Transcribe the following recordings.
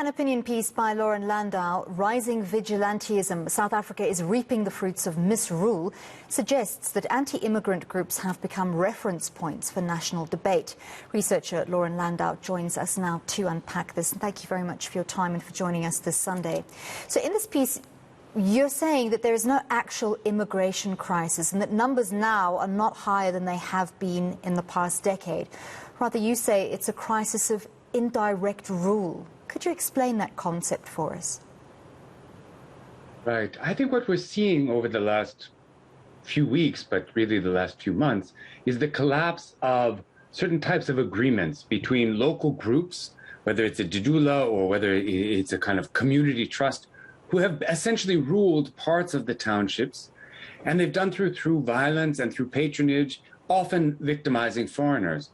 An opinion piece by Loren Landau, Rising Vigilantism, South Africa is reaping the fruits of misrule, suggests that anti-immigrant groups have become reference points for national debate. Researcher Loren Landau joins us now to unpack this. And thank you very much for your time and for joining us this Sunday. So in this piece, you're saying that there is no actual immigration crisis and that numbers now are not higher than they have been in the past decade. Rather, you say it's a crisis of indirect rule. Could you explain that concept for us? Right. I think what we're seeing over the last few weeks, but really the last few months, is the collapse of certain types of agreements between local groups, whether it's a dudula or whether it's a kind of community trust, who have essentially ruled parts of the townships. And they've done through violence and through patronage, often victimizing foreigners.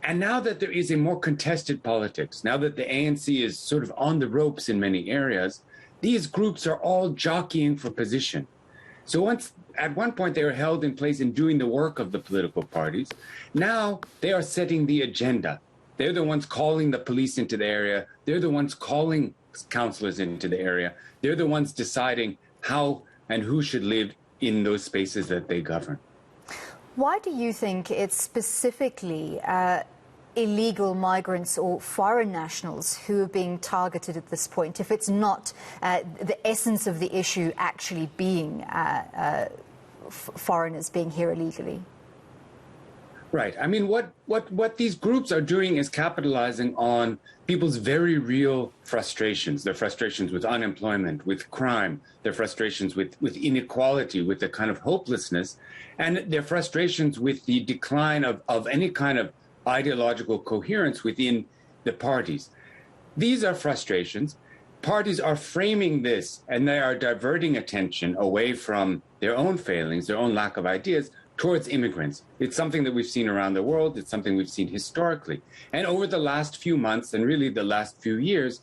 And now that there is a more contested politics, now that the ANC is sort of on the ropes in many areas, these groups are all jockeying for position. So at one point they were held in place in doing the work of the political parties. Now they are setting the agenda. They're the ones calling the police into the area. They're the ones calling councillors into the area. They're the ones deciding how and who should live in those spaces that they govern. Why do you think it's specifically illegal migrants or foreign nationals who are being targeted at this point, if it's not the essence of the issue actually being foreigners being here illegally? Right. I mean, what these groups are doing is capitalizing on people's very real frustrations, their frustrations with unemployment, with crime, their frustrations with inequality, with the kind of hopelessness, and their frustrations with the decline of any kind of ideological coherence within the parties. These are frustrations. Parties are framing this, and they are diverting attention away from their own failings, their own lack of ideas, towards immigrants. It's something that we've seen around the world. It's something we've seen historically. And over the last few months, and really the last few years,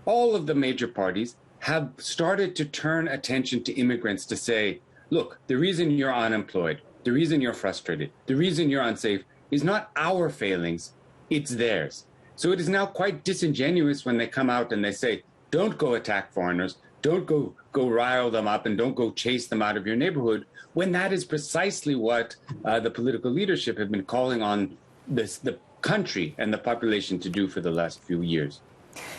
all of the major parties have started to turn attention to immigrants to say, look, the reason you're unemployed, the reason you're frustrated, the reason you're unsafe is not our failings, it's theirs. So it is now quite disingenuous when they come out and they say, don't go attack foreigners, don't go rile them up, and don't go chase them out of your neighborhood, when that is precisely what the political leadership have been calling on the country and the population to do for the last few years.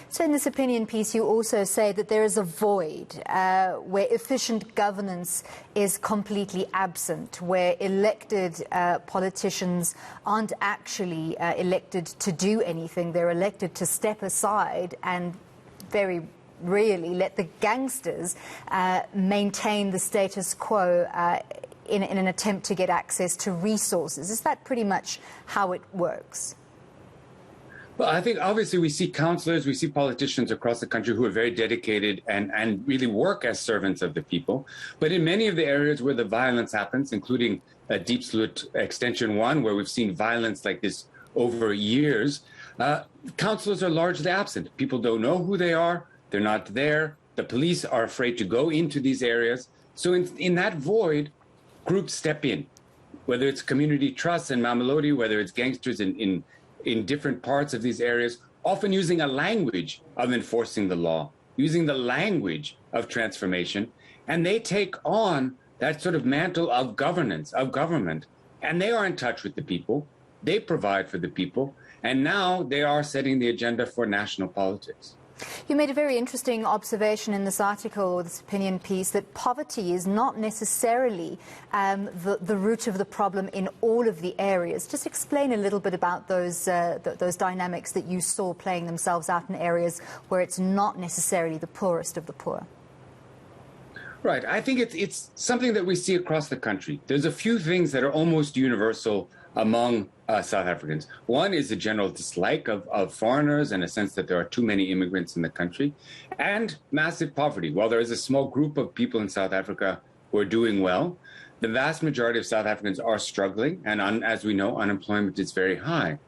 So in this opinion piece, you also say that there is a void where efficient governance is completely absent, where elected politicians aren't actually elected to do anything. They're elected to step aside and very really let the gangsters maintain the status quo in an attempt to get access to resources. Is that pretty much how it works? Well, I think obviously we see councillors, we see politicians across the country who are very dedicated and really work as servants of the people. But in many of the areas where the violence happens, including Deep Sloot Extension 1, where we've seen violence like this over years, councillors are largely absent. People don't know who they are. They're not there. The police are afraid to go into these areas. So in that void, groups step in, whether it's community trusts in Mamelodi, whether it's gangsters in different parts of these areas, often using a language of enforcing the law, using the language of transformation, and they take on that sort of mantle of governance, of government, and they are in touch with the people, they provide for the people, and now they are setting the agenda for national politics. You made a very interesting observation in this article or this opinion piece that poverty is not necessarily the root of the problem in all of the areas. Just explain a little bit about those dynamics that you saw playing themselves out in areas where it's not necessarily the poorest of the poor. Right. I think it's something that we see across the country. There's a few things that are almost universal among South Africans. One is a general dislike of foreigners and a sense that there are too many immigrants in the country, and massive poverty. While there is a small group of people in South Africa who are doing well, the vast majority of South Africans are struggling, and as we know, unemployment is very high.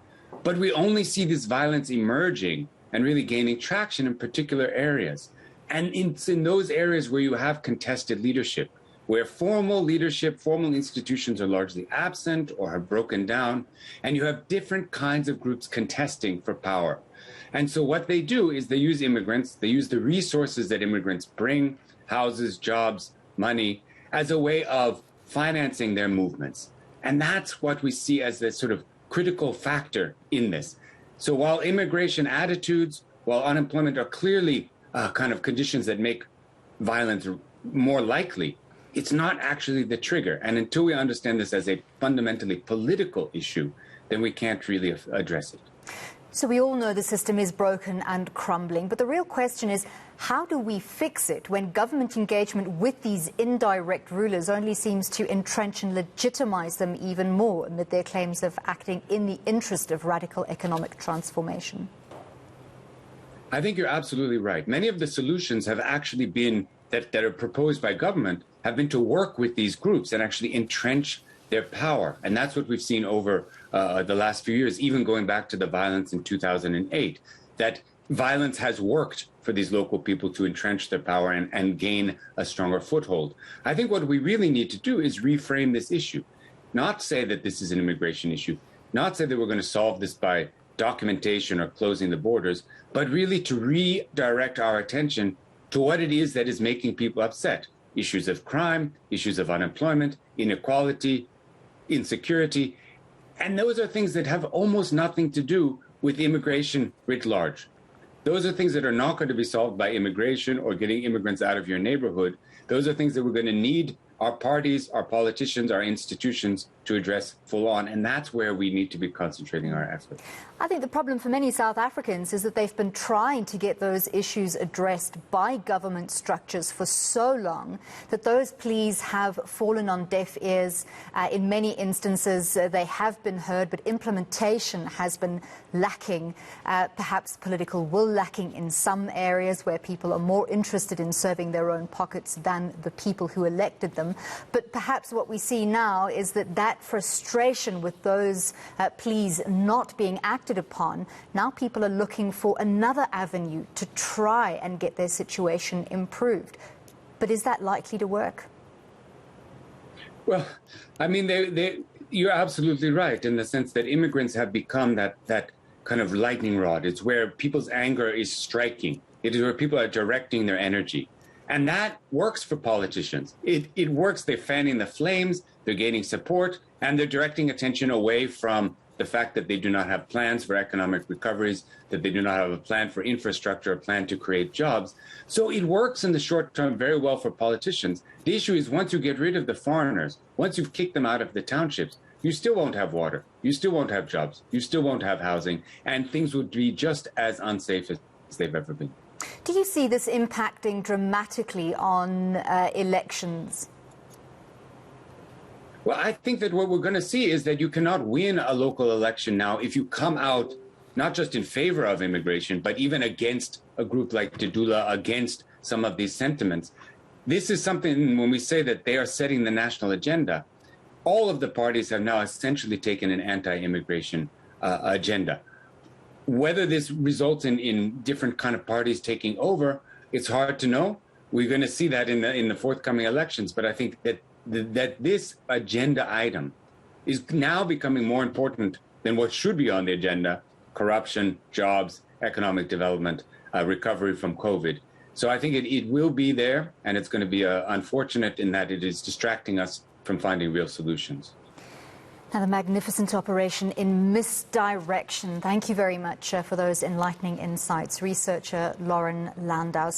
But we only see this violence emerging and really gaining traction in particular areas. And it's in those areas where you have contested leadership, where formal leadership, formal institutions are largely absent or have broken down, and you have different kinds of groups contesting for power. And so what they do is they use immigrants, they use the resources that immigrants bring, houses, jobs, money, as a way of financing their movements. And that's what we see as the sort of critical factor in this. So while immigration attitudes, while unemployment are clearly kind of conditions that make violence more likely, it's not actually the trigger. And until we understand this as a fundamentally political issue, then we can't really address it. So we all know the system is broken and crumbling, but the real question is, how do we fix it when government engagement with these indirect rulers only seems to entrench and legitimize them even more amid their claims of acting in the interest of radical economic transformation? I think you're absolutely right. Many of the solutions have actually been, that are proposed by government, have been to work with these groups and actually entrench their power. And that's what we've seen over the last few years, even going back to the violence in 2008, that violence has worked for these local people to entrench their power and gain a stronger foothold. I think what we really need to do is reframe this issue, not say that this is an immigration issue, not say that we're going to solve this by documentation or closing the borders, but really to redirect our attention to what it is that is making people upset. Issues of crime, issues of unemployment, inequality, insecurity. And those are things that have almost nothing to do with immigration writ large. Those are things that are not going to be solved by immigration or getting immigrants out of your neighborhood. Those are things that we're going to need our parties, our politicians, our institutions to address full on. And that's where we need to be concentrating our efforts. I think the problem for many South Africans is that they've been trying to get those issues addressed by government structures for so long that those pleas have fallen on deaf ears. In many instances, they have been heard, but implementation has been lacking, perhaps political will lacking in some areas where people are more interested in serving their own pockets than the people who elected them. But perhaps what we see now is that frustration with those pleas not being acted upon, now people are looking for another avenue to try and get their situation improved. But is that likely to work? Well, I mean, you're absolutely right in the sense that immigrants have become that kind of lightning rod. It's where people's anger is striking. It is where people are directing their energy. And that works for politicians. It works. They're fanning the flames, they're gaining support, and they're directing attention away from the fact that they do not have plans for economic recoveries, that they do not have a plan for infrastructure, a plan to create jobs. So it works in the short term very well for politicians. The issue is once you get rid of the foreigners, once you've kicked them out of the townships, you still won't have water, you still won't have jobs, you still won't have housing, and things would be just as unsafe as they've ever been. Do you see this impacting dramatically on elections? Well, I think that what we're going to see is that you cannot win a local election now if you come out not just in favor of immigration, but even against a group like Dudula, against some of these sentiments. This is something, when we say that they are setting the national agenda, all of the parties have now essentially taken an anti-immigration agenda. Whether this results in different kind of parties taking over, it's hard to know. We're going to see that in the forthcoming elections. But I think that this agenda item is now becoming more important than what should be on the agenda: corruption, jobs, economic development, recovery from COVID. So I think it will be there, and it's going to be unfortunate in that it is distracting us from finding real solutions. Now, a magnificent operation in misdirection. Thank you very much for those enlightening insights. Researcher Loren Landau.